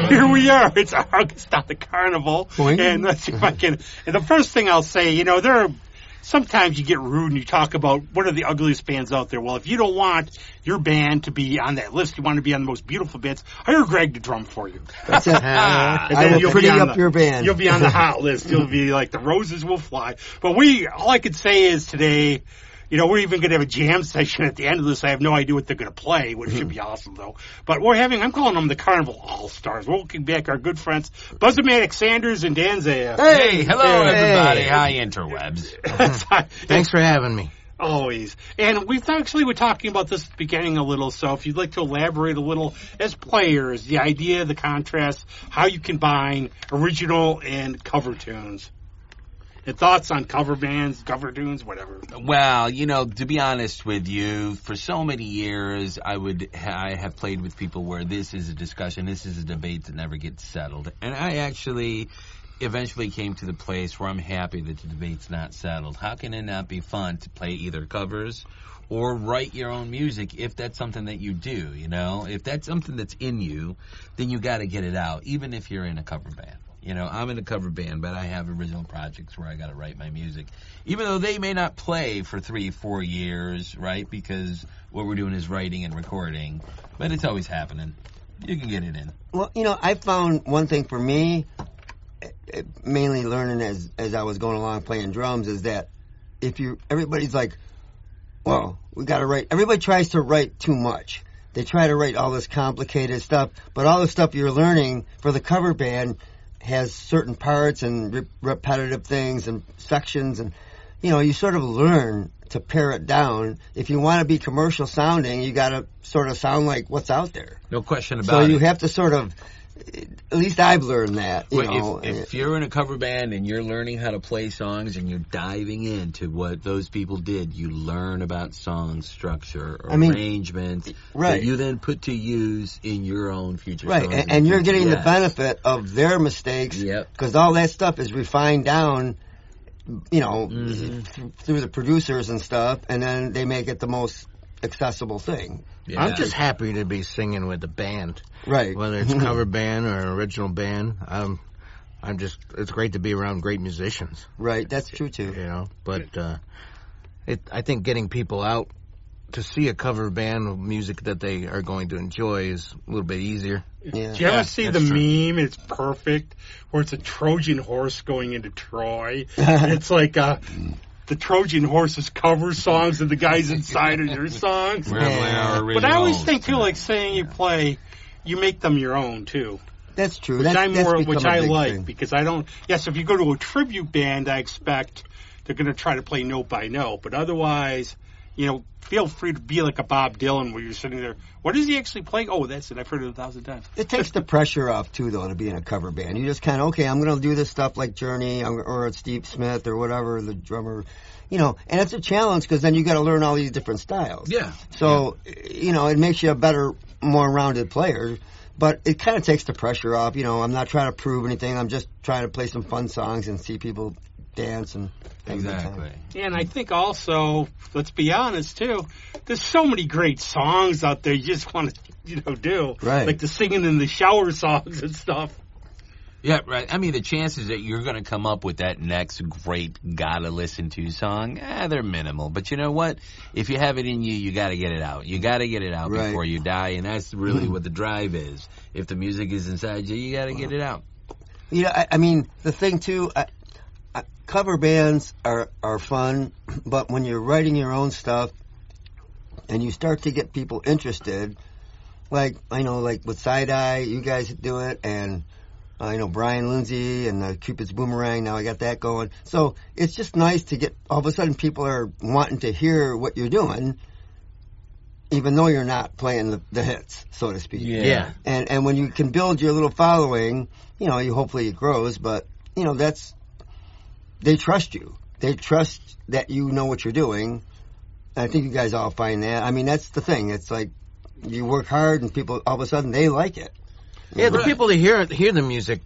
Here we are. It's August on the Carnival. Boing. And let's see if I can. And the first thing I'll say, there are sometimes you get rude and you talk about what are the ugliest bands out there. Well, if you don't want your band to be on that list, you want to be on the most beautiful bands, hire Greg to drum for you. That's it. I will pretty up your band. You'll be on the hot list. You'll be like the roses will fly. But all I could say is today, we're even going to have a jam session at the end of this. I have no idea what they're going to play, which should be awesome, though. But I'm calling them the Carnival All-Stars. We're looking back our good friends, Matic, Sanders, and Dan Zaya. Hey, hello, everybody. Hi, interwebs. Thanks for having me. Always. And we're talking about this at the beginning a little, so if you'd like to elaborate a little as players, the idea, the contrast, how you combine original and cover tunes. And thoughts on cover bands, cover tunes, whatever. Well, to be honest with you, for so many years, I have played with people where this is a discussion, this is a debate that never gets settled. And I actually eventually came to the place where I'm happy that the debate's not settled. How can it not be fun to play either covers or write your own music if that's something that you do, If that's something that's in you, then you got to get it out, even if you're in a cover band. I'm in a cover band, but I have original projects where I got to write my music. Even though they may not play for 3-4 years, right? Because what we're doing is writing and recording. But it's always happening. You can get it in. Well, I found one thing for me, mainly learning as I was going along playing drums, is that everybody's like, well, we got to write. Everybody tries to write too much. They try to write all this complicated stuff, but all the stuff you're learning for the cover band has certain parts and repetitive things and sections, and you sort of learn to pare it down. If you want to be commercial sounding, you got to sort of sound like what's out there. No question about it. So you have to sort of, at least I've learned that. If you're in a cover band and you're learning how to play songs and you're diving into what those people did, you learn about song structure, arrangements, right, that you then put to use in your own future songs. Right, and you're getting the benefit of their mistakes, because all that stuff is refined down, through the producers and stuff, and then they make it the most accessible thing. Yeah. I'm just happy to be singing with the band. Right. Whether it's cover band or original band, it's great to be around great musicians. Right, that's true too. But I think getting people out to see a cover band of music that they are going to enjoy is a little bit easier. Yeah. Did you ever see the meme? It's perfect, where it's a Trojan horse going into Troy. It's like the Trojan horses cover songs and the guys inside are your songs. But I always think too, like saying you play, you make them your own too. That's true. Which I like, because I don't. Yes, if you go to a tribute band, I expect they're going to try to play note by note. But otherwise, feel free to be like a Bob Dylan, where you're sitting there. What does he actually play? Oh, that's it. I've heard it 1,000 times. It takes the pressure off too, though, to be in a cover band. You just kind of, I'm going to do this stuff like Journey or Steve Smith or whatever, the drummer. And it's a challenge because then you got to learn all these different styles. Yeah. So, it makes you a better, more rounded player. But it kind of takes the pressure off. I'm not trying to prove anything. I'm just trying to play some fun songs and see people dance and exactly. And I think also, let's be honest too, there's so many great songs out there you just want to do. Right. Like the singing in the shower songs and stuff. Yeah, right. I mean, the chances that you're going to come up with that next great gotta listen to song, they're minimal. But you know what? If you have it in you, you got to get it out. You got to get it out before you die, and that's really what the drive is. If the music is inside you, you got to get it out. I mean, the thing too, cover bands are fun, but when you're writing your own stuff and you start to get people interested, like with Side Eye, you guys do it, and Brian Lindsay and Cupid's Boomerang, now I got that going. So it's just nice to get, all of a sudden people are wanting to hear what you're doing, even though you're not playing the hits, so to speak. Yeah. And when you can build your little following, hopefully it grows, but, they trust you. They trust that you know what you're doing. I think you guys all find that. I mean, that's the thing. It's like you work hard and people, all of a sudden, they like it. Yeah, the people that hear the music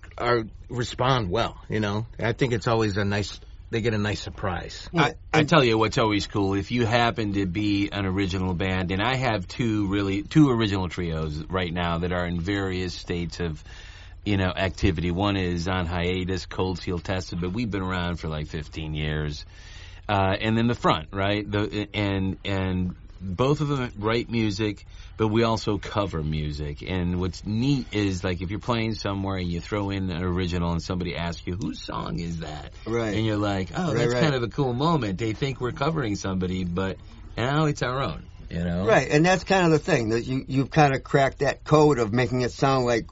respond well, I think it's always a nice they get a nice surprise. I tell you what's always cool, if you happen to be an original band, and I have two original trios right now that are in various states of, activity. One is on hiatus, Cold Seal Tested, but we've been around for like 15 years. And then the front, right? And both of them write music, but we also cover music. And what's neat is, like, if you're playing somewhere and you throw in an original and somebody asks you, whose song is that? Right. And you're like, oh, that's kind of a cool moment. They think we're covering somebody, but now it's our own, Right, and that's kind of the thing, that you've kind of cracked that code of making it sound like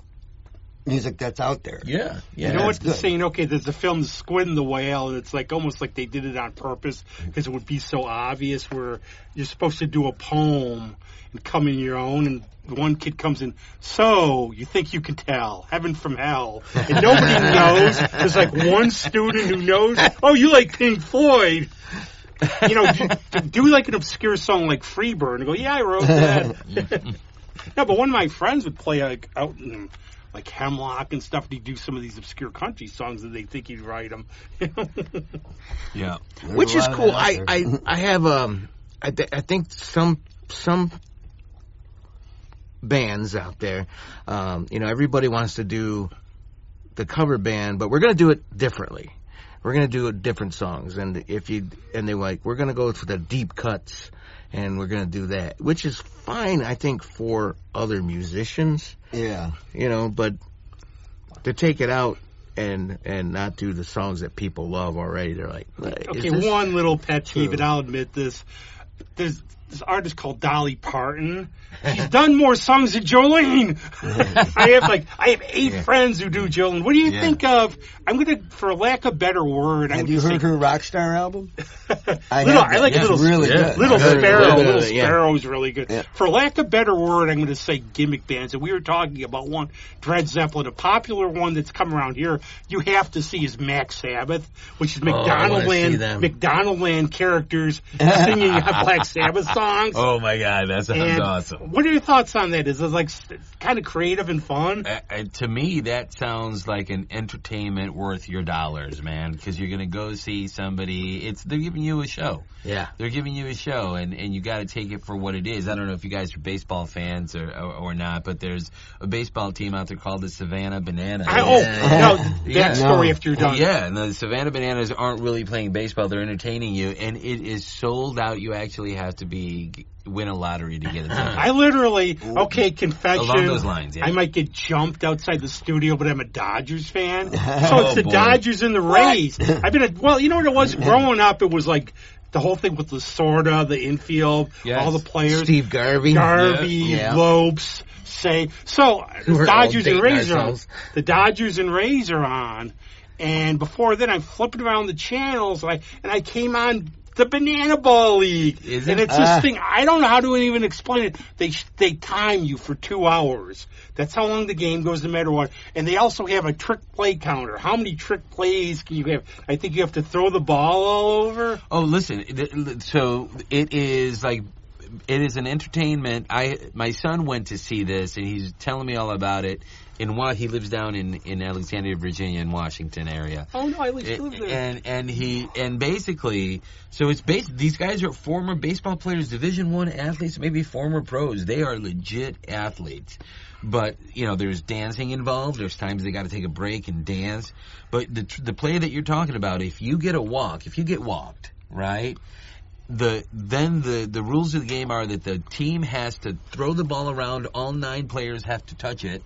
music that's out there. Yeah. You know what's the saying? Okay, there's a film, Squid and the Whale, and it's like almost like they did it on purpose because it would be so obvious, where you're supposed to do a poem and come in your own, and one kid comes in, so you think you can tell heaven from hell, and nobody knows. There's like one student who knows. Oh, you like Pink Floyd? Do like an obscure song like Freebird and go, yeah, I wrote that. No, but one of my friends would play like out in like Hemlock and stuff. He'd do some of these obscure country songs that they think he'd write them. Yeah, which is cool. I have I think some bands out there, everybody wants to do the cover band, but we're going to do it differently. We're going to do different songs, and they're like, we're going to go for the deep cuts, and we're going to do that, which is fine, I think, for other musicians. Yeah. But to take it out and not do the songs that people love already, they're like, okay, one little pet peeve, and I'll admit this. There's this artist called Dolly Parton. She's done more songs than Jolene. I have 8 friends who do Jolene. What do you think of? I'm gonna, for lack of a better word, have you heard her Rockstar album? I like Little really good. Little Sparrow. Little Sparrow is really good. Yeah. For lack of a better word, I'm going to say gimmick bands. And we were talking about one, Dred Zeppelin. A popular one that's come around here, you have to see, is Max Sabbath, which is McDonaldland characters singing Black Sabbath songs. Oh my God, that sounds awesome. What are your thoughts on that? Is it like kind of creative and fun? To me, that sounds like an entertainment worth your dollars, man. Because you're going to go see somebody. They're giving you a show. Yeah, they're giving you a show, and you got to take it for what it is. I don't know if you guys are baseball fans or not, but there's a baseball team out there called the Savannah Bananas. Story after you're done. Yeah, and the Savannah Bananas aren't really playing baseball; they're entertaining you, and it is sold out. You actually have to win a lottery to get it done. I literally, confession. Along those lines, yeah. I might get jumped outside the studio, but I'm a Dodgers fan. So it's the Dodgers and the Rays. I've been you know what it was? Growing up, it was like the whole thing with Lasorda, the infield, all the players. Steve Garvey. Lopes. So the Dodgers and Rays are on. The Dodgers and Rays are on. And before then, I'm flipping around the channels, and I came on the Banana Ball League. And it's this thing, I don't know how to even explain it. They time you for 2 hours. That's how long the game goes, no matter what. And they also have a trick play counter. How many trick plays can you have? I think you have to throw the ball all over. Oh, listen, so it is an entertainment. My son went to see this, and he's telling me all about it. He lives down in Alexandria, Virginia, in Washington area. Oh no, I live there. And basically, so these guys are former baseball players, Division I athletes, maybe former pros. They are legit athletes. But there's dancing involved. There's times they got to take a break and dance. But the play that you're talking about, if you get walked, right? The rules of the game are that the team has to throw the ball around. All 9 players have to touch it.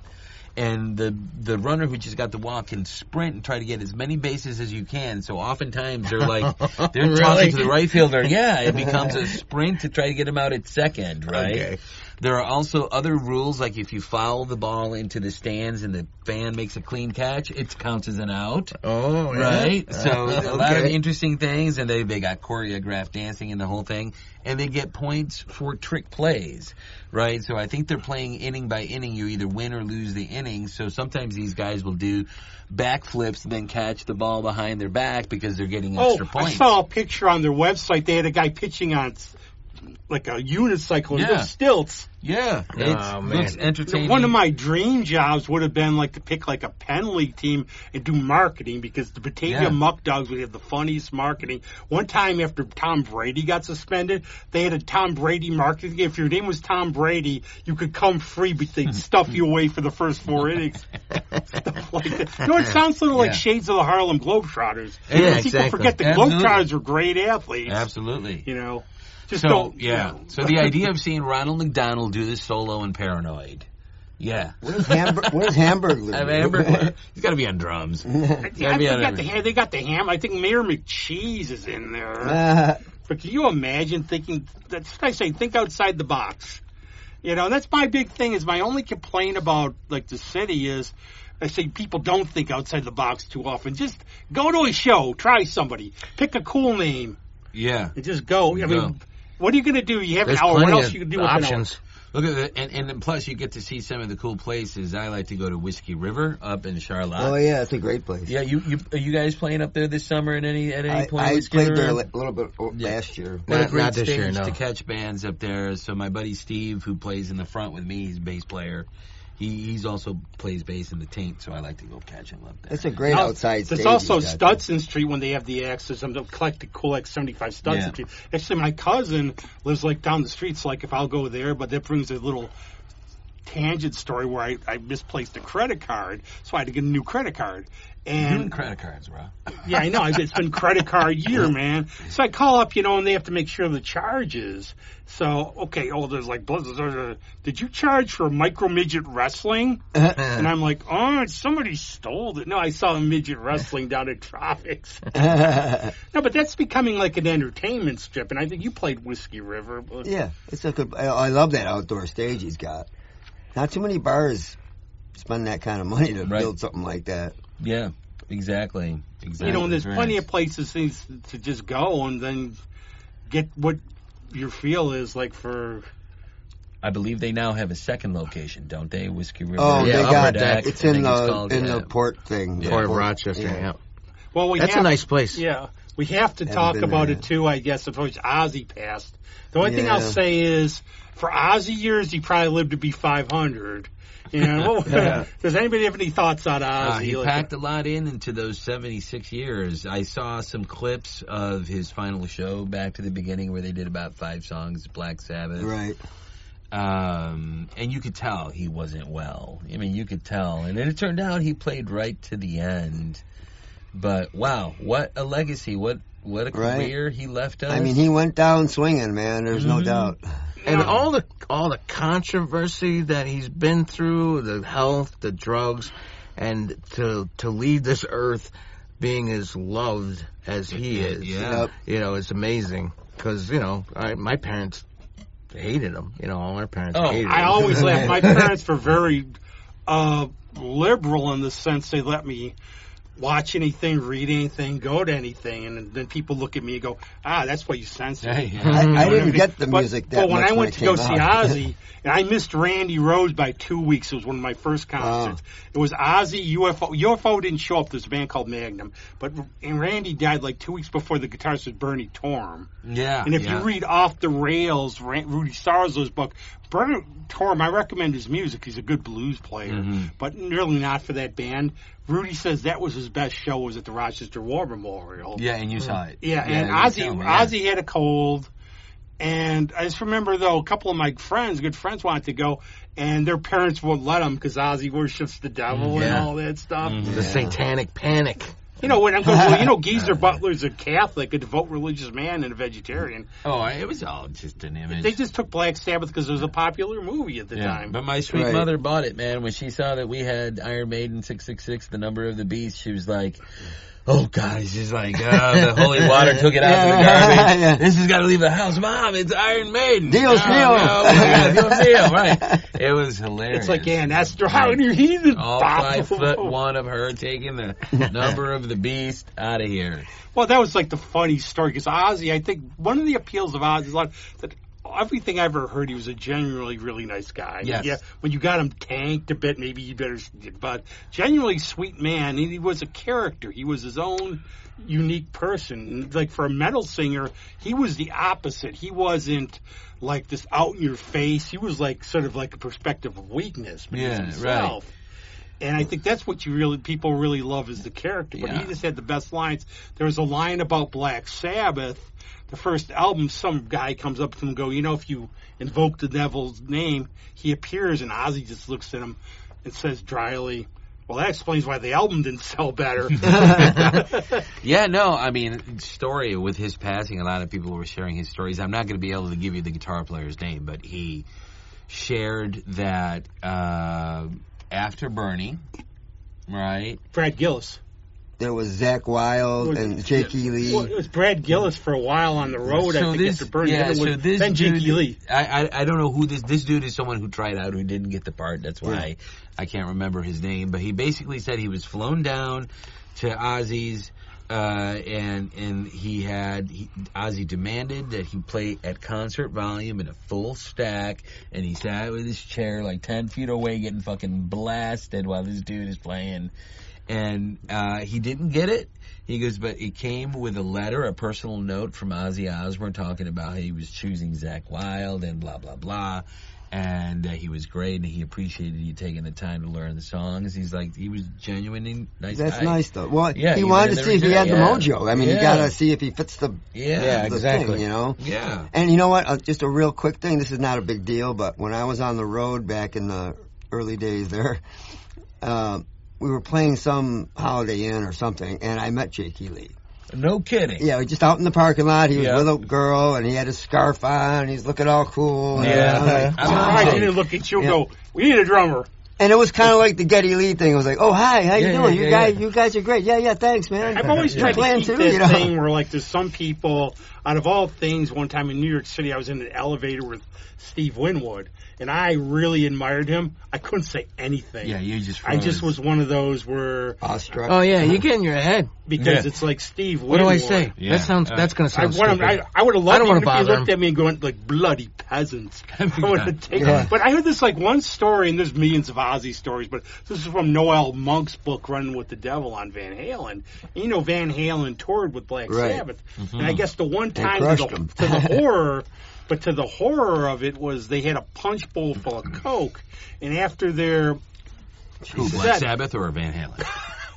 And the runner who just got the walk can sprint and try to get as many bases as you can. So oftentimes they're tossing to the right fielder. Yeah, it becomes a sprint to try to get him out at second, right? Okay. There are also other rules, like if you foul the ball into the stands and the fan makes a clean catch, it counts as an out. Oh, yeah. Right? So a lot of interesting things, and they got choreographed dancing and the whole thing. And they get points for trick plays, right? So I think they're playing inning by inning. You either win or lose the inning. So sometimes these guys will do backflips and then catch the ball behind their back because they're getting extra points. I saw a picture on their website. They had a guy pitching on like a unicycle Yeah. with stilts. Yeah, Oh, it man. looks entertaining. One of my dream jobs would have been like to pick like a Penn League team and do marketing, because the Batavia Yeah. Muck Dogs would have the funniest marketing. One time after Tom Brady got suspended, they had a Tom Brady marketing. If your name was Tom Brady, you could come free, but they'd stuff you away for the first 4 innings. Stuff like that. You know, it sounds sort of like Yeah. Shades of the Harlem Globetrotters. Yeah, People exactly. forget the Absolutely. Globetrotters were great athletes. Absolutely. You know, just So don't. yeah. You know. So the idea of seeing Ronald McDonald do this solo in Paranoid. Yeah. Where's Hamburglar? I mean, Amber, he's got to be on drums. I Gotta be on forgot everything. they got the ham. I think Mayor McCheese is in there. But can you imagine thinking? That's what I say. Think outside the box. You know, and that's my big thing. Is my only complaint about like the city is, I say people don't think outside the box too often. Just go to a show, try somebody, pick a cool name, Yeah. and just go. I Go. mean, what are you going to do? You have There's an hour. What plenty else of you can do with an hour? options. Look at that, and then plus you get to see some of the cool places. I like to go to Whiskey River up in Charlotte. Oh yeah, it's a great place. Yeah, you are you guys playing up there this summer at any point? I Whiskey played River? there a little bit Yeah. last year. What a Not- great not this stage year, no. to catch bands up there. So my buddy Steve, who plays in the front with me, he's a bass player. He's also plays bass in the Taint, so I like to go catch him up there. It's a great Now, outside stage. There's also he's got there. Studson Street when they have the access. I'm eclectic, cool X75 Studson Yeah. Street. Actually, my cousin lives like down the street, so like if I'll go there, but that brings a little tangent story where I misplaced a credit card, so I had to get a new credit card. You and And credit cards, bro. yeah, I know. It's been credit card year, man. So I call up, and they have to make sure the charges. So, okay, there's like, did you charge for micro midget wrestling? And I'm like, somebody stole it. No, I saw a midget wrestling down at Tropics. No, but that's becoming like an entertainment strip, and I think you played Whiskey River. But Yeah, it's a good. I love that outdoor stage he's got. Not too many bars spend that kind of money to Right. build something like that. Yeah, exactly. and there's Very plenty nice. of places to just go and then get what your feel is like for. I believe they now have a second location, don't they? Whiskey River. Oh, Yeah, they Upper got Deck, it's I in think the it's called, yeah. port thing. Yeah. Port of Port- Rochester. Yeah. Well, That's a nice place. Yeah, we have to Haven't talk been about there it too, I guess, if Ozzy passed. The only thing I'll Yeah. say is, for Ozzy years, he probably lived to be 500. Does anybody have any thoughts on Ozzy? He Like, packed a lot into those 76 years. I saw some clips of his final show back to the beginning where they did about 5 songs, Black Sabbath. Right. And you could tell he wasn't well. I mean, you could tell. And then it turned out he played right to the end. But wow, what a legacy! What a Right. career he left us. I mean, he went down swinging, man. There's no doubt. And all the controversy that he's been through, the health, the drugs, and to leave this earth being as loved as he is, Yeah. Yep. it's amazing. Because my parents hated him. All our parents Oh, hated him. I always laugh. My parents were very liberal in the sense they let me watch anything, read anything, go to anything, and then people look at me and go, that's why you censor. Hey, You yeah. know what I didn't mean? get the music that But when much I went it to go came see out. Ozzy, and I missed Randy Rhoads by 2 weeks. It was one of my first concerts. It was Ozzy, UFO. UFO didn't show up. There's a band called Magnum. And Randy died like 2 weeks before the guitarist was Bernie Torm. Yeah. And if yeah. you read Off the Rails, Rudy Sarzow's book, Bernie Torm, I recommend his music. He's a good blues player, but really not for that band. Rudy says that was his best show was at the Rochester War Memorial. Yeah, and you saw it. Yeah, and you Ozzy tell me, yeah. Ozzy had a cold, and I just remember though a couple of my good friends wanted to go, and their parents wouldn't let them because Ozzy worships the devil and Yeah. all that stuff. The satanic panic. When I'm going, well, Geezer Butler's a Catholic, a devout religious man, and a vegetarian. Oh, it was all just an image. They just took Black Sabbath because it was a popular movie at the time. But my sweet Right. mother bought it, man. When she saw that we had Iron Maiden 666, the number of the beast, she was like, oh, God. She's like, the holy water took it out of the garbage. Yeah. This has got to leave the house. Mom, it's Iron Maiden. Dios mío. Dios mío, right. It was hilarious. It's like Ann Esther, how many heathen? All 5'1" of her taking the number of the beast out of here. Well, that was like the funny story because Ozzy, I think one of the appeals of Ozzy is that everything I ever heard, he was a genuinely really nice guy. Yes. Yeah, when you got him tanked a bit, maybe you better. But genuinely sweet man. And he was a character. He was his own unique person. Like for a metal singer, he was the opposite. He wasn't like this out in your face. He was like sort of like a perspective of weakness. But he was himself. Right. And I think that's what people really love is the character. But he just had the best lines. There was a line about Black Sabbath. The first album, some guy comes up to him and go, if you invoke the devil's name, he appears, and Ozzy just looks at him and says dryly, well, that explains why the album didn't sell better. Yeah, no, I mean, story with his passing, a lot of people were sharing his stories. I'm not going to be able to give you the guitar player's name, but he shared that after Bernie, right? Brad Gillis. There was Zach Wilde and Jakey Lee. Well, it was Brad Gillis for a while on the road, I think, after Bernie. Then Jakey Lee. I don't know who this dude is, someone who tried out who didn't get the part. That's why I can't remember his name. But he basically said he was flown down to Ozzy's, and Ozzy demanded that he play at concert volume in a full stack, and he sat with his chair like 10 feet away getting fucking blasted while this dude is playing. And he didn't get it. He goes, but it came with a letter, a personal note from Ozzy Osbourne talking about how he was choosing Zach Wilde and blah, blah, blah. And he was great, and he appreciated you taking the time to learn the songs. He's like, he was genuinely nice guy. That's nice, though. Well, he wanted to see if he had the mojo. I mean, you got to see if he fits the exactly. thing, Yeah. And you know what? Just a real quick thing. This is not a big deal, but when I was on the road back in the early days there, we were playing some Holiday Inn or something, and I met Jakey Lee. No kidding. Yeah, just out in the parking lot. He was with a girl, and he had his scarf on, and he's looking all cool. I'm surprised he didn't look at you and go, we need a drummer. And it was kind of like the Geddy Lee thing. It was like, oh, hi, how you doing? You guys are great. Yeah, thanks, man. I've always tried to keep this thing where, like, there's some people, out of all things, one time in New York City, I was in an elevator with Steve Winwood, and I really admired him. I couldn't say anything. Yeah, you just froze. I just was one of those where... Awestruck. Oh, yeah, you get in your head. Because it's like Steve Winwood. What do I say? Yeah. That's going to sound stupid. I would have loved it if he looked him. at me and going, like, bloody peasants. But I heard this, like, one story, and there's millions of Ozzy stories, but this is from Noel Monk's book, Running with the Devil, on Van Halen. And, Van Halen toured with Black Sabbath. Mm-hmm. And I guess the one time to the horror... But to the horror of it was they had a punch bowl full of Coke, and after their... Black Sabbath or Van Halen?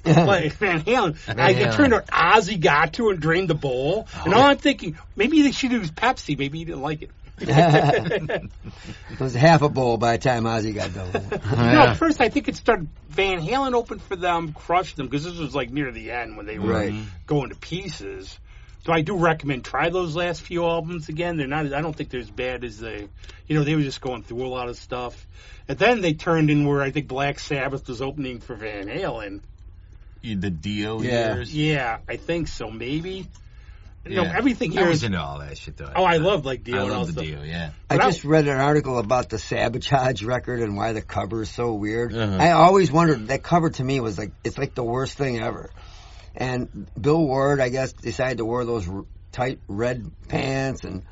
Van Halen. It turned out Ozzy got to and drained the bowl. And all I'm thinking, maybe they should use Pepsi. Maybe he didn't like it. It was half a bowl by the time Ozzy got done. No, first I think it started... Van Halen opened for them, crushed them, because this was like near the end when they were going to pieces. So I do recommend try those last few albums again. They're not. I don't think they're as bad as they. They were just going through a lot of stuff, and then they turned in where I think Black Sabbath was opening for Van Halen. The Dio years. Yeah, I think so. Maybe. Everything here. I was into all that shit though. I loved like Dio. I loved the Dio. Yeah. I just read an article about the Sabotage record and why the cover is so weird. I always wondered that cover to me was like it's like the worst thing ever. And Bill Ward, I guess, decided to wear those tight red pants, and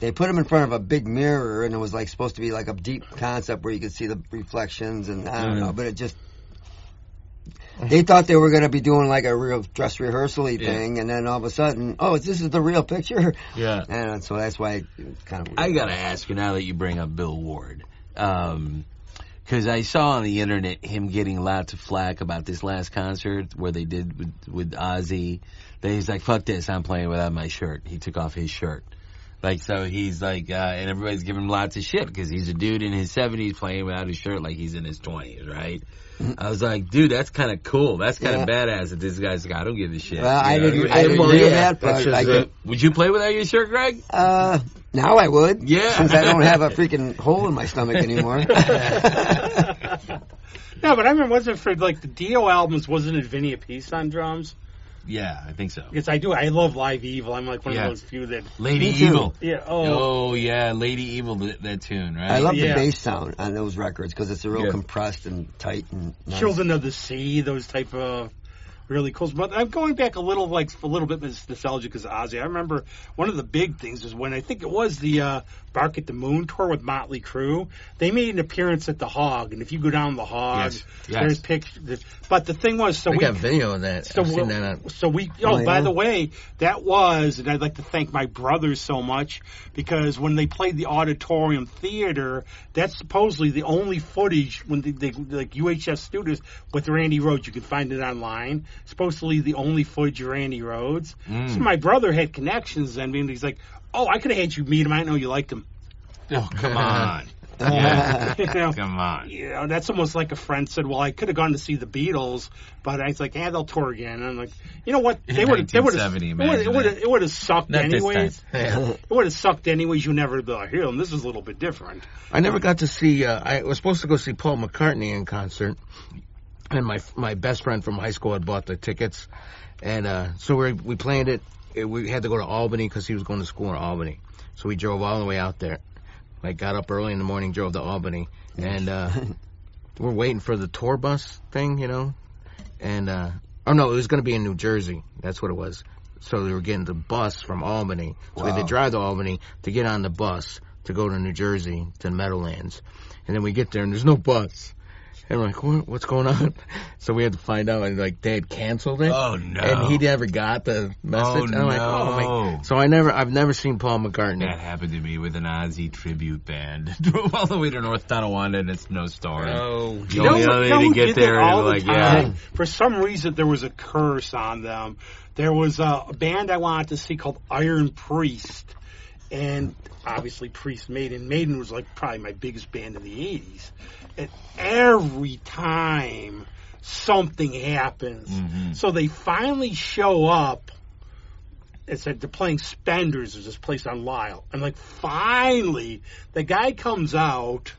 they put him in front of a big mirror, and it was like supposed to be like a deep concept where you could see the reflections, and I don't know, but it just... They thought they were going to be doing like a real dress rehearsal-y thing, and then all of a sudden, this is the real picture? Yeah. And so that's why it's kind of weird. I got to ask you now that you bring up Bill Ward. Because I saw on the internet him getting lots of flack about this last concert where they did with Ozzy. That he's like, fuck this, I'm playing without my shirt. He took off his shirt. Like, so he's like, and everybody's giving him lots of shit because he's a dude in his 70s playing without his shirt like he's in his 20s, right? I was like, dude, that's kind of cool. That's kind of badass that this guy's like, I don't give a shit. Well, I didn't hear that, but would you play without your shirt, Greg? Now I would. Yeah. Since I don't have a freaking hole in my stomach anymore. No, but I remember, wasn't it for like the Dio albums, wasn't it Vinny Appice on drums? Yeah, I think so. Because I do. I love Live Evil. I'm like one of those few that... Lady Evil. Yeah. Oh, yeah. Lady Evil, that tune, right? I love the bass sound on those records because it's a real compressed and tight. And nice. Children of the Sea, those type of... really cool. But I'm going back a little bit nostalgic because Ozzy. I remember one of the big things was when I think it was the Bark at the Moon tour with Motley Crue. They made an appearance at the Hog, and if you go down the Hog, there's pictures. But the thing was, we got video of that. So, by the way, that was, and I'd like to thank my brothers so much because when they played the Auditorium Theater, that's supposedly the only footage when they like UHF Studios with Randy Rhoads. You can find it online. Supposedly the only footage of Randy Rhoads. So my brother had connections, and he's like, "Oh, I could have had you meet him. I didn't know you liked him." Oh, come on. Come on. That's almost like a friend said, "Well, I could have gone to see the Beatles, but I was like, they'll tour again." And I'm like, you know what? It would have sucked anyways. It would have sucked anyways. You never be like, "Here, this is a little bit different." I never got to see. I was supposed to go see Paul McCartney in concert, and my best friend from high school had bought the tickets, and so we planned it. We had to go to Albany because he was going to school in Albany, so we drove all the way out there. Like, got up early in the morning, drove to Albany, and we're waiting for the tour bus thing, and it was going to be in New Jersey. That's what it was. So we were getting the bus from Albany. So we had to drive to Albany to get on the bus to go to New Jersey, to Meadowlands. And then we get there, and there's no bus. And we're like, what's going on? So we had to find out, and they had canceled it. Oh, no. And he never got the message. Oh, and I'm like, no. So I've never seen Paul McCartney. That happened to me with an Ozzy tribute band. Drove all the way to North Tonawanda, and it's no story. Oh, the only way to get there is For some reason, there was a curse on them. There was a band I wanted to see called Iron Priest, and obviously Priest Maiden. Maiden was probably my biggest band in the 80s. And every time something happens, so they finally show up. It's like they're playing Spenders. There's this place on Lyle. And finally, the guy comes out,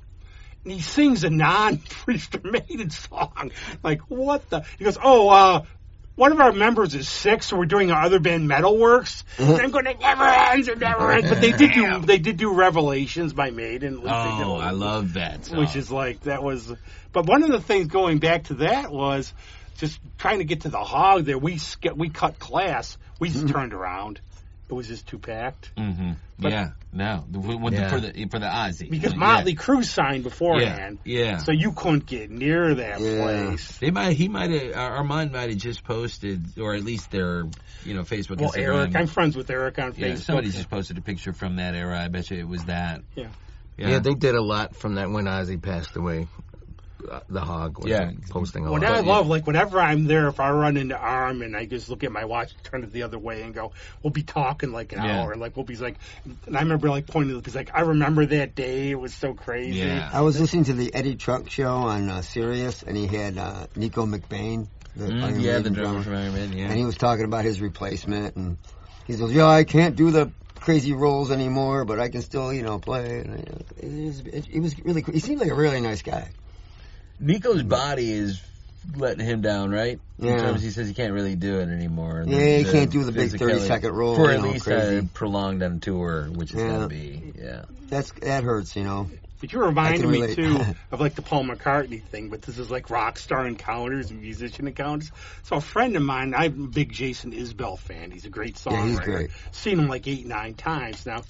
and he sings a non-Priest or Maiden song. What the? He goes, one of our members is sick, so we're doing our other band, Metalworks. And I'm going, it never ends. But they did do Revelations by Maiden. I love that song. Which is that was. But one of the things going back to that was just trying to get to the Hog there. We cut class. We just turned around. It was just too packed. Mm-hmm. For the Ozzy, because Motley Crue signed beforehand. Yeah. So you couldn't get near that place. Armand might have just posted, or at least their Facebook. Well, Instagram. Eric, I'm friends with Eric on Facebook. Yeah, somebody just posted a picture from that era. I bet you it was that. Yeah, they did a lot from that when Ozzy passed away. The Hog was posting a lot. I love, whenever I'm there, if I run into Arm and I just look at my watch, turn it the other way and go, we'll be talking an hour. And we'll be and I remember pointing, because I remember that day. It was so crazy. Yeah. I was listening to the Eddie Trunk show on Sirius, and he had Nico McBain, the drummer from Iron Maiden, and he was talking about his replacement, and he goes, I can't do the crazy rolls anymore, but I can still, play. And it was really cool. He seemed like a really nice guy. Nico's body is letting him down, right? Yeah. In terms, he says he can't really do it anymore. Yeah, he can't do the big 30-second roll. For at least prolonged on tour, which is going to be, that hurts, But you reminded me, too, of the Paul McCartney thing, but this is rock star encounters and musician encounters. So a friend of mine, I'm a big Jason Isbell fan. He's a great songwriter. Yeah, he's great. Seen him 8-9 times now.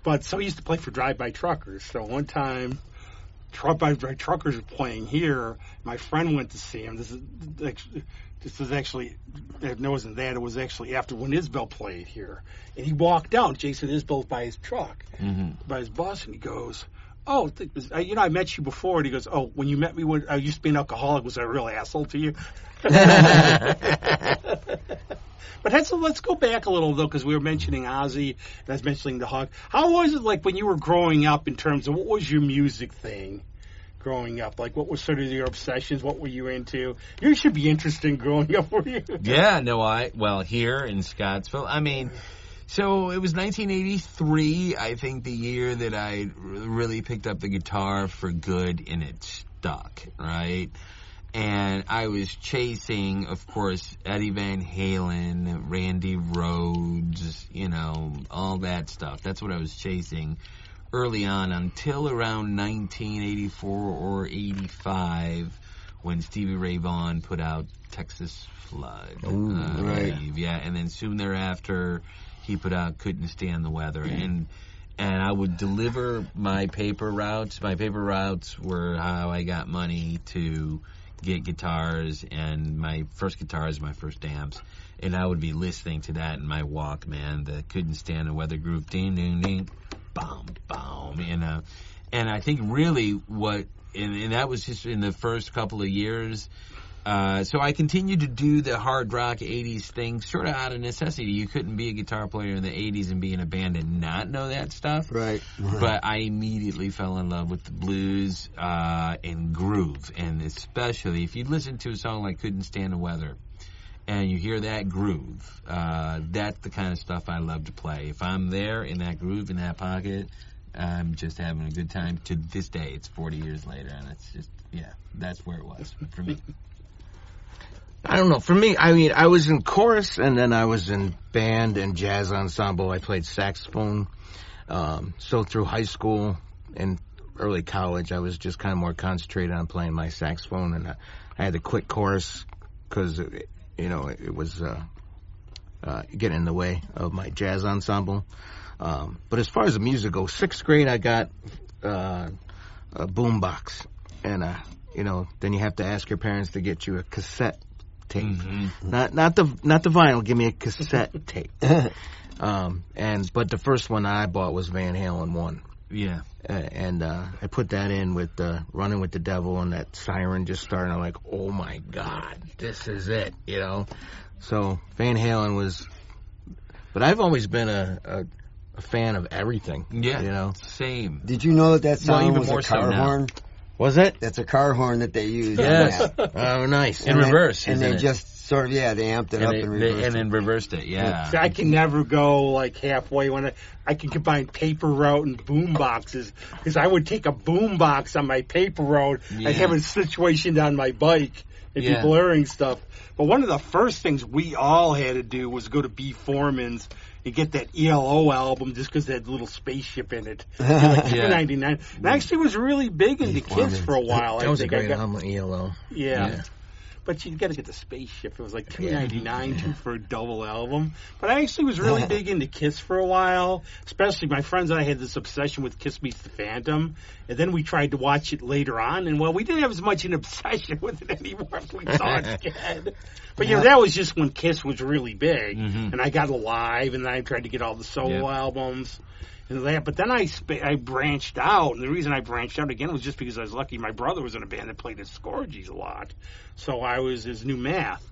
But so he used to play for Drive By Truckers. So one time, Drive By Truckers were playing here. My friend went to see him. This was actually, it wasn't that. It was actually after when Isbell played here. And he walked out. Jason Isbell by his truck, by his bus, and he goes, I met you before. And he goes, when you met me when I used to be an alcoholic, was I a real asshole to you? But let's go back a little, though, because we were mentioning Ozzy, and I was mentioning the Hog. How was it when you were growing up in terms of what was your music thing growing up? What was sort of your obsessions? What were you into? You should be interested in growing up, were you? Yeah, here in Scottsville. So it was 1983, I think, the year that I really picked up the guitar for good, and it stuck, right? And I was chasing, of course, Eddie Van Halen, Randy Rhoads, all that stuff. That's what I was chasing early on until around 1984 or 85 when Stevie Ray Vaughan put out Texas Flood. Ooh, I right. believe. Yeah, and then soon thereafter, he put out Couldn't Stand the Weather. And I would deliver my paper routes. My paper routes were how I got money to get guitars, and my first guitars, my first amps. And I would be listening to that in my Walkman, the Couldn't Stand the Weather group, ding, ding, ding, boom, boom, and I think really what, and that was just in the first couple of years. So I continued to do the hard rock 80s thing sort of out of necessity. You couldn't be a guitar player in the 80s and be in a band and not know that stuff. Right. But I immediately fell in love with the blues and groove. And especially if you listen to a song like Couldn't Stand the Weather and you hear that groove, that's the kind of stuff I love to play. If I'm there in that groove, in that pocket, I'm just having a good time. To this day, it's 40 years later, and it's just, yeah, that's where it was for me. I don't know. For me, I mean, I was in chorus, and then I was in band and jazz ensemble. I played saxophone. So through high school and early college, I was just kind of more concentrated on playing my saxophone, and I had to quit chorus because, it was getting in the way of my jazz ensemble. But as far as the music goes, 6th grade, I got a boom box, and then you have to ask your parents to get you a cassette tape, not the vinyl. Give me a cassette tape. But the first one I bought was Van Halen 1. Yeah. And I put that in with Running with the Devil, and that siren just started. I'm like, oh my God, this is it, So Van Halen was, but I've always been a fan of everything. Yeah. Same. Did you know that song even was more a so car now. horn? Was it? That's a car horn that they use. Yes. On that. Oh, nice. In reverse, And isn't they it? just sort of, they amped it up and reversed it. And then reversed it, yeah. See, I can never go like halfway when I can combine paper route and boom boxes, because I would take a boom box on my paper route. Yeah. I'd have a situation on my bike and be Yeah. blaring stuff. But one of the first things we all had to do was go to B. Foreman's and get that ELO album just because it had a little spaceship in it. Like Yeah. $2.99. And I actually was really big into Kiss for a while. That was a I think great I got, album, ELO. Yeah. But you got to get the spaceship. It was like $2.99 for a double album. But I actually was really big into Kiss for a while. Especially my friends and I had this obsession with Kiss Meets the Phantom. And then we tried to watch it later on. And, well, we didn't have as much an obsession with it anymore as we saw it again. But, that was just when Kiss was really big. And I got Alive, and then I tried to get all the solo albums. And that, but then I branched out, and the reason I branched out again was just because I was lucky. My brother was in a band that played at Scourge's a lot, so I was his new math,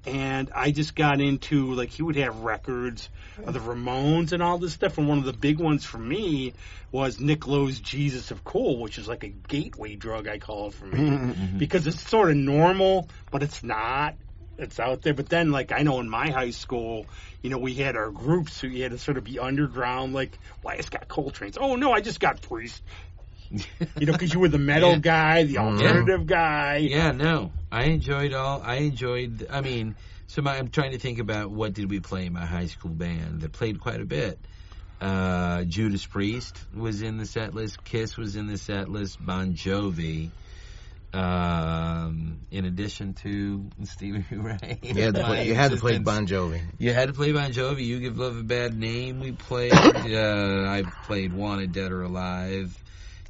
and I just got into, like, he would have records of the Ramones and all this stuff, and one of the big ones for me was Nick Lowe's Jesus of Cool, which is like a gateway drug, I call it, for me, because it's sort of normal, but it's not. It's out there. But then, like, I know in my high school, we had our groups, so you had to sort of be underground, like, well, I just got Coltrane's. Oh, no, I just got Priest. Because you were the metal guy, the alternative guy. Yeah, no. I'm trying to think about what did we play in my high school band. They played quite a bit. Judas Priest was in the set list. Kiss was in the set list. Bon Jovi. In addition to Stevie Ray. You had to play Bon Jovi. You had to play Bon Jovi. You Give Love a Bad Name. We played. I played Wanted, Dead or Alive.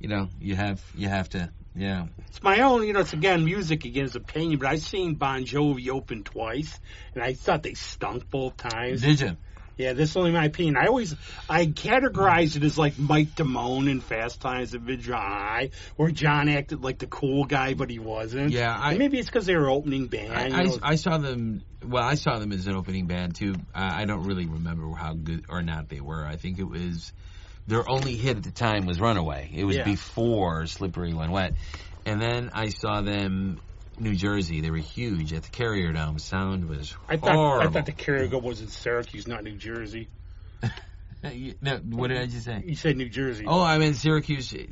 You have to. Yeah. It's my own. It's again music again is opinion. But I've seen Bon Jovi open twice, and I thought they stunk both times. Did you? Yeah, this is only my opinion. I categorize it as like Mike Damone in Fast Times at Ridgemont High, where John acted like the cool guy, but he wasn't. Yeah, and maybe it's because they were opening band. I saw them. Well, I saw them as an opening band too. I don't really remember how good or not they were. I think it was their only hit at the time was Runaway. It was before Slippery When Wet, and then I saw them. New Jersey, they were huge at the Carrier Dome. Sound was horrible. I thought the Carrier Dome was in Syracuse, not New Jersey. No, what did I just say? You said New Jersey. Oh, I mean Syracuse. It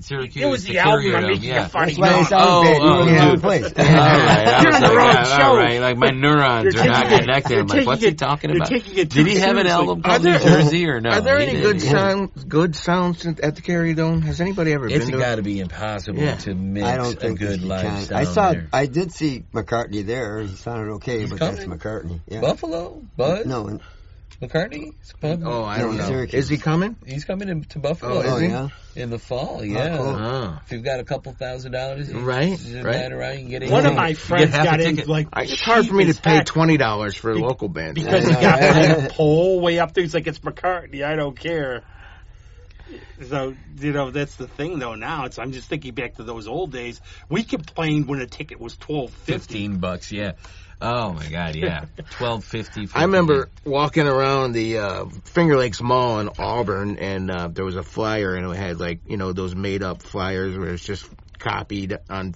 was the album I'm making yeah. a funny. That's why it sounded bad. You were in the wrong place. All right, I You're was on the like, wrong yeah, show. all right, like my neurons You're are not taking it- connected. you're I'm like, what's he taking it- talking you're about? taking it Did he too have an seriously. album called New Jersey or no? Are there He any didn't. good sounds at the Carry Dome? Has anybody ever It's been to got it? to be impossible Yeah. to mix I don't a think good you live can. sound there. I did see McCartney there. He sounded okay, He's but coming. that's McCartney. Yeah. Buffalo, Bud, No. McCartney. Oh, I don't know. Syracuse. Is he coming? He's coming to Buffalo. Oh, is Oh he? yeah. In the fall, yeah. cool. Oh. If you've got a couple $1,000, you Right, just right. ride around, you can get in. One of You my get friends half a got in ticket. like It's hard for me to cheap as pay heck $20 for a local band. because he got like a pole way up there. He's like, it's McCartney. I don't care. So that's the thing though. Now I'm just thinking back to those old days. We complained when a ticket was $12.50. $15, yeah. Oh my God, yeah. $12.50. I remember walking around the Finger Lakes Mall in Auburn, and there was a flyer, and it had those made up flyers where it's just copied on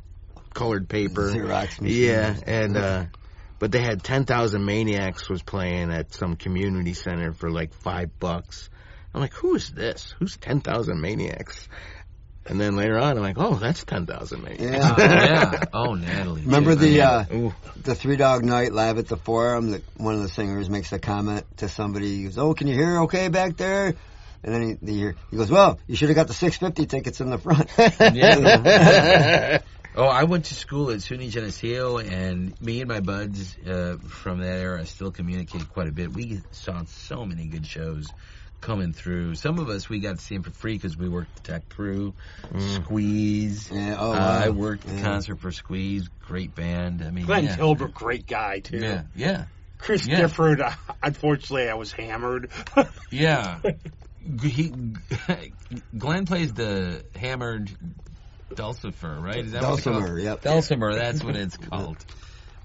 colored paper. Xerox machine. Yeah, and but they had 10,000 Maniacs was playing at some community center for like $5. I'm like, who is this? Who's 10,000 Maniacs? And then later on, I'm like, oh, that's 10,000 Maniacs. Yeah. Yeah. Oh, Natalie. Remember too. the Three Dog Night live at the Forum? One of the singers makes a comment to somebody. He goes, "Oh, can you hear okay back there?" And then he goes, "Well, you should have got the 650 tickets in the front." Yeah. Oh, I went to school at SUNY Geneseo, and me and my buds from that era still communicate quite a bit. We saw so many good shows coming through. Some of us, we got to see them for free because we worked the tech crew. Squeeze. Yeah, oh, wow. I worked the concert for Squeeze. Great band. I mean, Glenn yeah. Hilbert, great guy too. Yeah, yeah, Chris Yeah. Difford, unfortunately, I was hammered. yeah. Glenn plays the hammered dulcifer, right? Is that what it's called? Dulcimer, yep. Dulcimer, that's what it's called.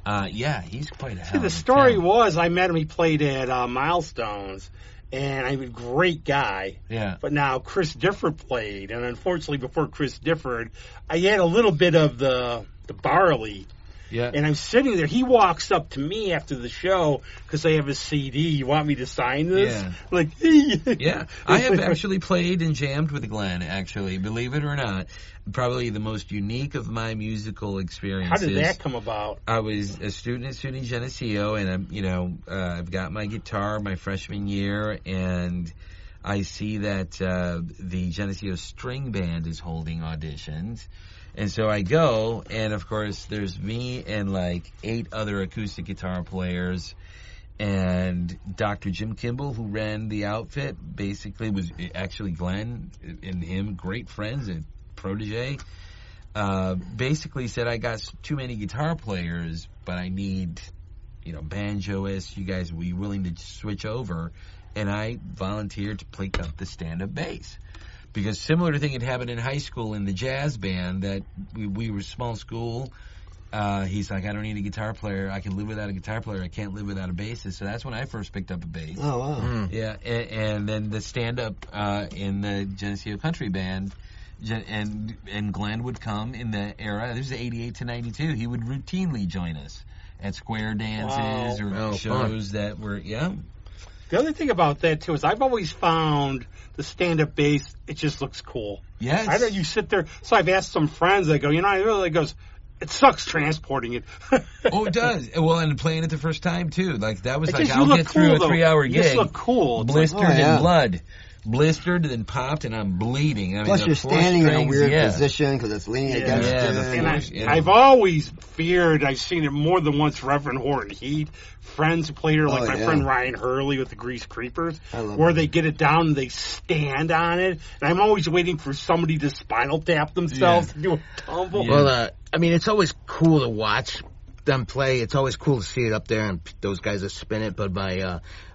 Yeah, he's quite a hell See, of the a story talent. was I met him. He played at Milestones, and I'm a great guy. Yeah. But now Chris Difford played, and unfortunately, before Chris Difford, I had a little bit of the barley. Yeah. And I'm sitting there. He walks up to me after the show because I have a CD. You want me to sign this? Yeah. Like, Yeah, I have actually played and jammed with Glenn, actually, believe it or not. Probably the most unique of my musical experiences. How did that come about? I was a student at SUNY Geneseo, and I've got my guitar my freshman year, and I see that the Geneseo String Band is holding auditions. And so I go, and of course there's me and like 8 other acoustic guitar players, and Dr. Jim Kimball, who ran the outfit, basically was actually Glenn and him, great friends and protege, basically said, I got too many guitar players, but I need, banjoists. You guys, were you willing to switch over? And I volunteered to pick up the stand-up bass. Because similar thing had happened in high school in the jazz band that we were small school. He's like, I don't need a guitar player. I can live without a guitar player. I can't live without a bassist. So that's when I first picked up a bass. Oh, wow. Yeah, and then the stand-up in the Geneseo Country Band, and Glenn would come in the era. This is 88 to 92. He would routinely join us at square dances or shows that were, The other thing about that, too, is I've always found the stand-up bass, it just looks cool. Yes. I know you sit there. So I've asked some friends, I go, I really goes, it sucks transporting it. Oh, it does. Well, and playing it the first time, too. Like, that was It like, just- you I'll look get through cool, a though. 3-hour You gig. just look cool. It's Blistered like, oh, yeah. in blood. Blistered, then popped, and I'm bleeding. I mean, Plus, the you're 4 standing in a strings, weird yeah. position because it's leaning Yeah. against Yeah, you. the And force, yeah. I've always feared, I've seen it more than once, Reverend Horton Heat, friends who played her, like Oh, my yeah. friend Ryan Hurley with the Grease Creepers, I love where that. they get it down and they stand on it. And I'm always waiting for somebody to spinal tap themselves to do a tumble. Yeah. Well, I mean, it's always cool to watch them play. It's always cool to see it up there and those guys that spin it. But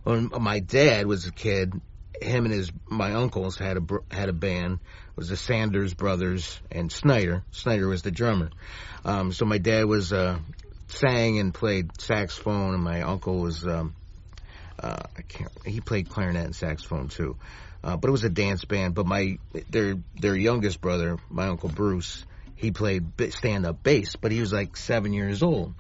when my dad was a kid, him and my uncles had a band. It was the Sanders brothers and Snyder. Snyder was the drummer. So my dad was sang and played saxophone, and my uncle was he played clarinet and saxophone too. But it was a dance band. But their youngest brother, my uncle Bruce, he played stand-up bass, but he was like 7 years old.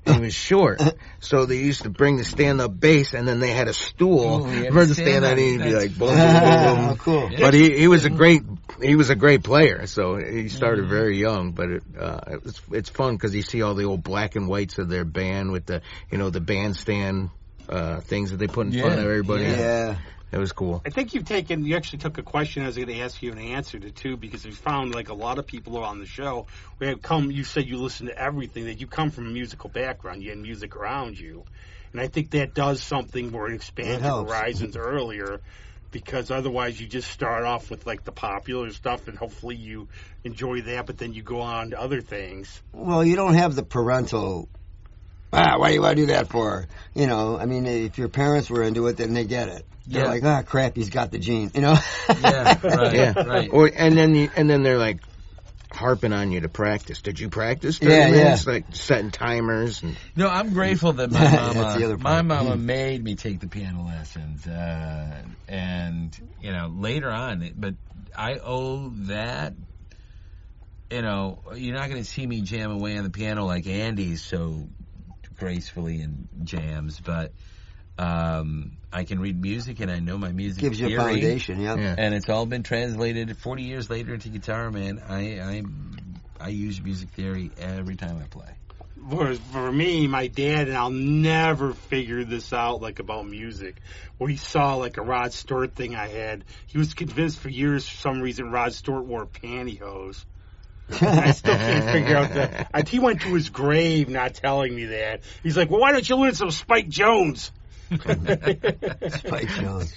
and he was short. So they used to bring the stand-up bass, and then they had a stool for the stand-up, and he'd be like, boom, boom, boom, boom. Oh, cool. Yeah. But he was a great player. So he started very young, but it's fun because you see all the old black and whites of their band with the bandstand things that they put in front of everybody. Yeah. It was cool. I think you actually took a question I was going to ask you and answered it too, because we found like a lot of people on the show who have come, you said you listen to everything, that you come from a musical background, you had music around you. And I think that does something where it expands your horizons earlier, because otherwise you just start off with like the popular stuff and hopefully you enjoy that, but then you go on to other things. Well, you don't have the parental, why do you want to do that for? You know, I mean, if your parents were into it, then they get it. They're like, crap, he's got the gene, you know? Right. Or, and then they're like harping on you to practice. Did you practice 30 minutes? Like setting timers. No, I'm grateful that my mama made me take the piano lessons. And, later on, but I owe that, you're not going to see me jam away on the piano like Andy so gracefully in jams, but I can read music and I know my music gives you a foundation, and it's all been translated 40 years later into guitar. Man, I use music theory every time I play. For me, my dad, and I'll never figure this out, like about music, where he saw like a Rod Stewart thing I had. He was convinced for years for some reason Rod Stewart wore pantyhose. I still can't figure out that. He went to his grave not telling me that. He's like, well, why don't you learn some Spike Jones? Spike Jones.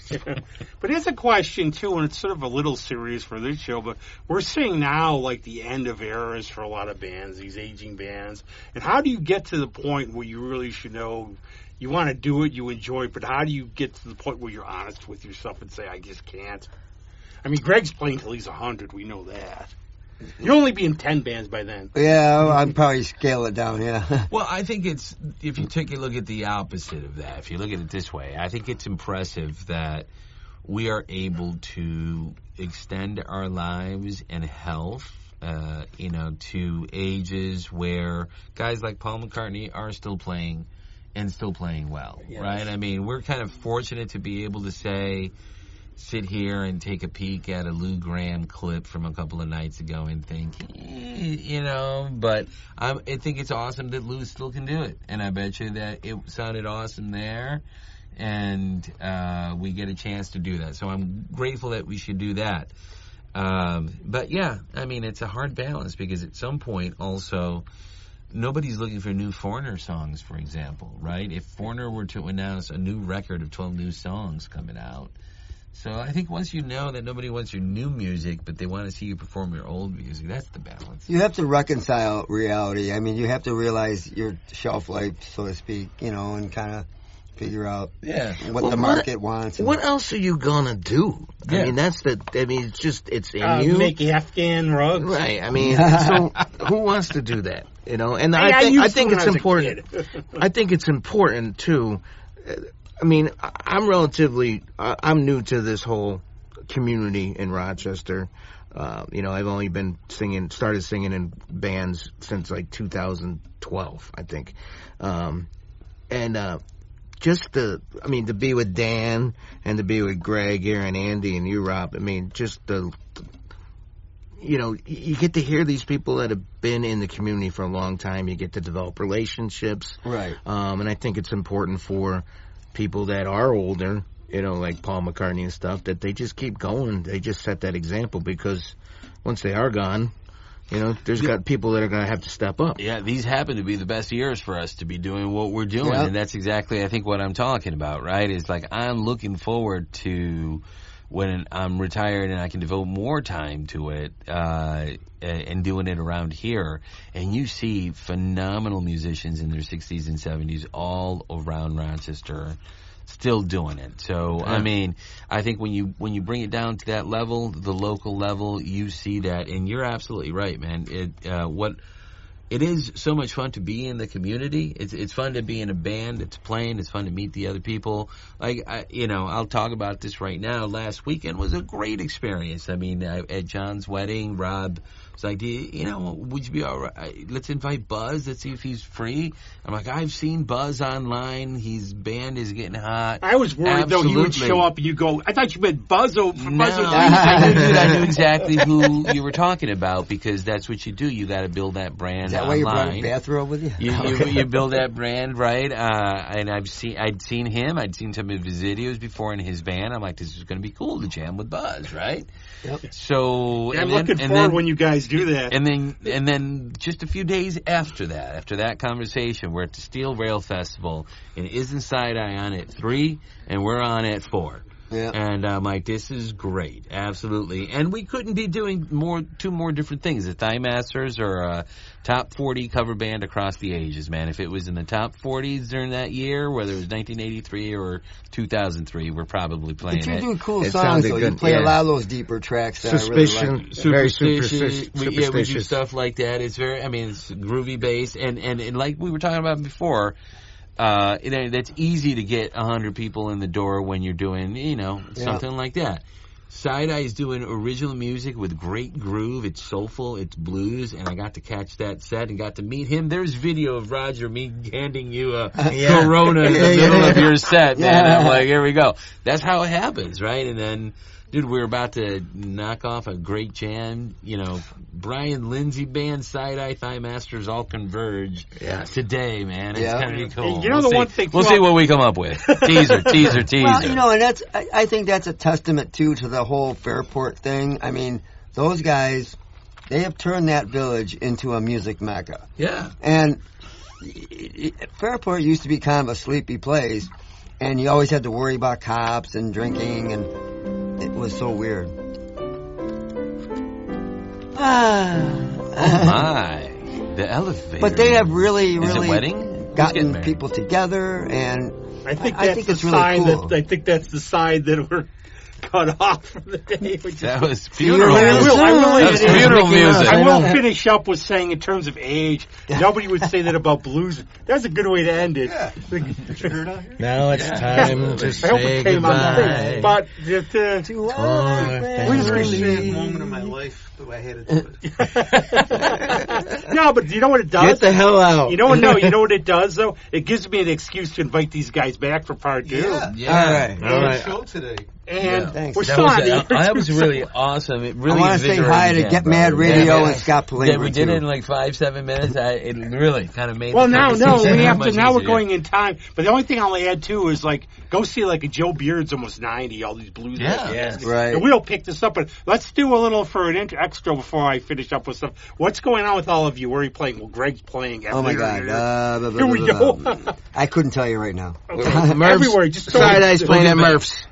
But here's a question, too, and it's sort of a little serious for this show, but we're seeing now, like, the end of eras for a lot of bands, these aging bands. And how do you get to the point where you really should know you want to do it, you enjoy it, but how do you get to the point where you're honest with yourself and say, I just can't? I mean, Greg's playing till he's 100, we know that. You'll only be in 10 bands by then. Yeah, I'd probably scale it down, Well, I think if you take a look at the opposite of that, if you look at it this way, I think it's impressive that we are able to extend our lives and health, to ages where guys like Paul McCartney are still playing and still playing well, right? I mean, we're kind of fortunate to be able to sit here and take a peek at a Lou Graham clip from a couple of nights ago and think, but I think it's awesome that Lou still can do it. And I bet you that it sounded awesome there, and we get a chance to do that. So I'm grateful that we should do that. But yeah, I mean, it's a hard balance because at some point also, nobody's looking for new Foreigner songs, for example, right? If Foreigner were to announce a new record of 12 new songs coming out, so I think once you know that nobody wants your new music, but they want to see you perform your old music, that's the balance. You have to reconcile reality. I mean, you have to realize your shelf life, so to speak, and kind of figure out what the market wants. What else are you going to do? Yeah. I mean, it's in you. Make Afghan rugs. Right. I mean, so who wants to do that? And I think it's important. I think it's important, too. I mean, I'm new to this whole community in Rochester. I've only started singing in bands since like 2012, I think. To be with Dan and to be with Greg here and Andy and you, Rob, I mean, you get to hear these people that have been in the community for a long time. You get to develop relationships. Right. And I think it's important for people that are older, like Paul McCartney and stuff, that they just keep going. They just set that example, because once they are gone, there's got people that are going to have to step up. Yeah, these happen to be the best years for us to be doing what we're doing, and that's exactly, I think, what I'm talking about, right? It's like I'm looking forward to when I'm retired and I can devote more time to it and doing it around here. And you see phenomenal musicians in their 60s and 70s all around Rochester still doing it. So, I mean, I think when you bring it down to that level, the local level, you see that. And you're absolutely right, man. it is so much fun to be in the community. It's fun to be in a band that's playing. It's fun to meet the other people. Like, I'll talk about this right now. Last weekend was a great experience. I mean, at John's wedding, Rob was like, would you be all right? Let's invite Buzz. Let's see if he's free. I'm like, I've seen Buzz online. His band is getting hot. I was worried, though, you would show up and you go, I thought you meant Buzzo from Buzzo. I knew exactly who you were talking about, because that's what you do. You got to build that brand. Is that online. why you brought a bathrobe with you? You build that brand, right? And I'd seen him. I'd seen some of his videos before in his band. I'm like, this is going to be cool to jam with Buzz, right? Yep. So I'm looking forward when you guys do that. And then just a few days after that conversation, we're at the Steel Rail Festival, and Isn't Side Eye on at 3, and we're on at 4. Yeah. And I'm like, this is great, absolutely. And we couldn't be doing two more different things. The Thigh Masters are a top 40 cover band across the ages, man. If it was in the top 40s during that year, whether it was 1983 or 2003, we're probably playing it. But you do cool It songs, sounded though. good. You play Yeah. a lot of those deeper tracks that I really like. Very Superstitious. We do superstitious. stuff like that. It's it's groovy bass, and like we were talking about before, that's easy to get 100 people in the door when you're doing, something like that. Side Eye's doing original music with great groove. It's soulful, it's blues, and I got to catch that set and got to meet him. There's video of Roger, me handing you a Corona in the middle of your set, man. Yeah. I'm like, here we go. That's how it happens, right? And then, dude, we were about to knock off a great jam. Brian Lindsay Band, Side Eye, Thigh Masters all converge today, man. It's Yeah. going to be cool. One thing... We'll see what we come up with. Teaser. Well, and I think that's a testament, too, to the whole Fairport thing. I mean, those guys, they have turned that village into a music mecca. Yeah. And Fairport used to be kind of a sleepy place, and you always had to worry about cops and drinking, and it was so weird. Oh my, the elevator. But they have really Is it wedding? gotten people together, and I think I that's think the it's really sign cool. I think that's the sign that we're cut off from the day. That was funeral That music. That was funeral music. I will finish up with saying, in terms of age, nobody would say that about blues. That's a good way to end it. Yeah. Did you hear it out here? Now it's time to I hope say it came on the goodbye. thing. But we're just Very gonna sad moment in my life that I had to do it. no, but you know what it does? Get the hell out. You know what it does though? It gives me an excuse to invite these guys back for part 2. Yeah. All right. Show today. And Thanks. we're That still was, on the air. that was really awesome. It really I want to say hi to invigorated Get me, Mad bro. Radio Yeah, and Scott Palin. Yeah, we did it in like 5-7 minutes. It really kind of made. Well, the now conversation we have much to. Now we're easier. going in time. But the only thing I'll add too is go see a Joe Beard's almost 90. All these blues. Yeah. Yes. Right. And we'll pick this up, but let's do a little for an extra before I finish up with stuff. What's going on with all of you? Where are you playing? Well, Greg's playing. Oh my God! Here we go. I couldn't tell you right now. Everywhere. Just Side Eye's playing at We'll be Murph's.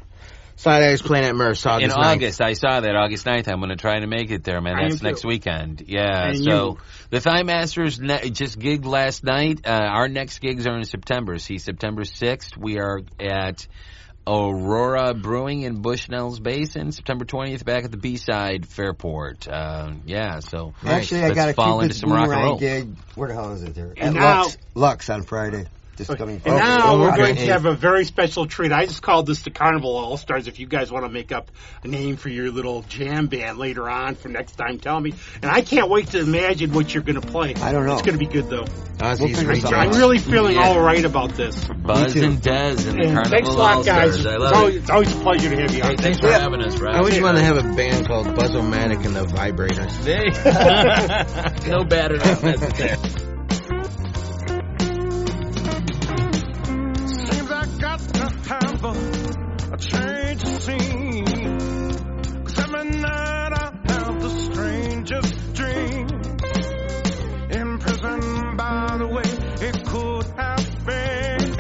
Side Eye's playing at Murph's In August 9th. August, I saw that August 9th. I'm going to try to make it there, man. I am That's next too. weekend. Yeah. And So you. the Thigh Masters just gigged last night. Our next gigs are in September. See, September 6th, we are at Aurora Brewing in Bushnell's Basin. September 20th, back at the B-side Fairport. Yeah. So Actually, let's I got a fall into Cupid's some rock and Boomerang roll. gig. Where the hell is it there? And At now- Lux on Friday. Just coming. And now we're going to okay. have a very special treat. I just called this the Carnival All-Stars. If you guys want to make up a name for your little jam band later on for next time, tell me. And I can't wait to imagine what you're going to play. I don't know. It's going to be good, though. Ozzy's figure reaching something I'm out. really feeling Yeah. all right about this. Buzz Me too. and Dez and the And Carnival thanks a lot, guys. All-Stars. I It's love always, it. it's always a pleasure to have you Hey, on. thanks for having us, bro. I always want to have a band called Buzz-O-Matic and the Vibrators. No better than that. Seems I got to have a change of scene. 'Cause every night I have the strangest dream. In prison, by the way, it could have been.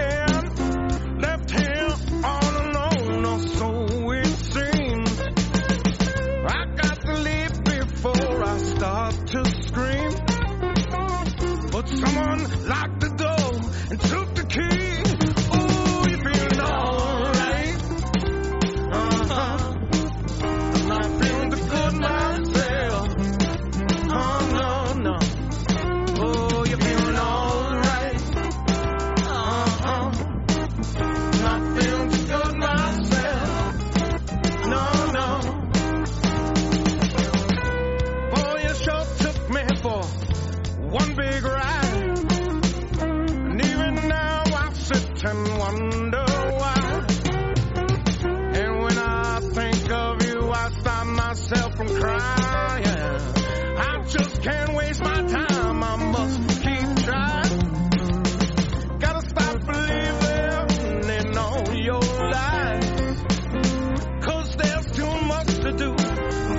Left here all alone, or so it seems. I got to leave before I start to scream. myself from crying. I just can't waste my time. I must keep trying. Gotta stop believing in all your lies. 'Cause there's too much to do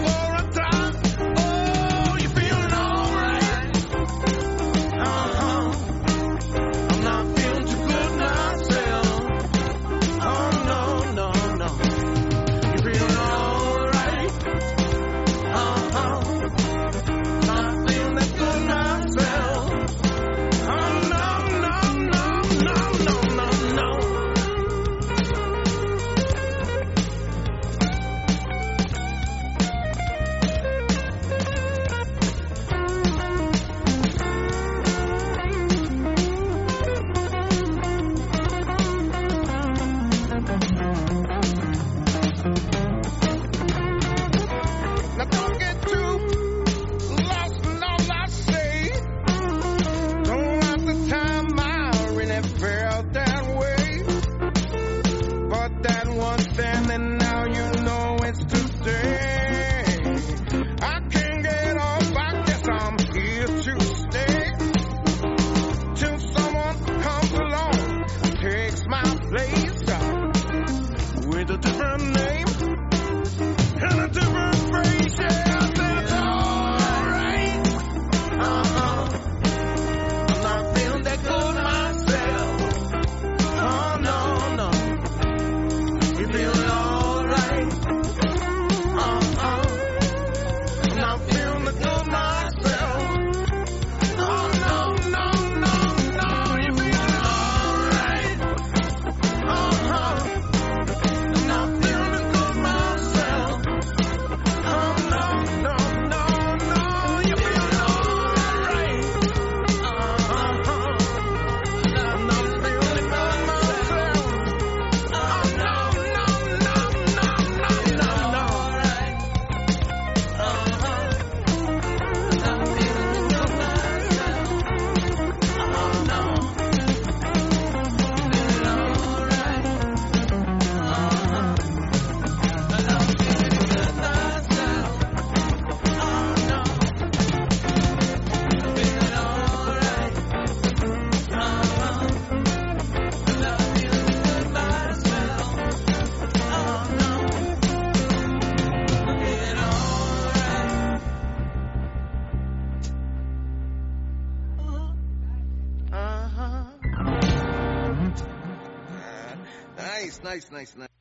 for a time. Oh, you feeling alright? I'm not feeling too good myself. Oh, no. You feeling alright? Not feeling that good myself. Oh, no. Now don't get too lost in all I say. Don't have the time, I really felt that way. But that one thing, and now you know it's to stay. I can't get off, I guess I'm here to stay. Till someone comes along, takes my place with a different name and a different phrase. Yeah, I said it's alright. I'm not feeling that good myself. Oh, no. You feeling alright? I'm not feeling the good myself. Oh, no. You feeling alright? I'm not feeling the good myself. Oh, no. You feeling alright? I'm not feeling the good myself. Oh, no. Nice.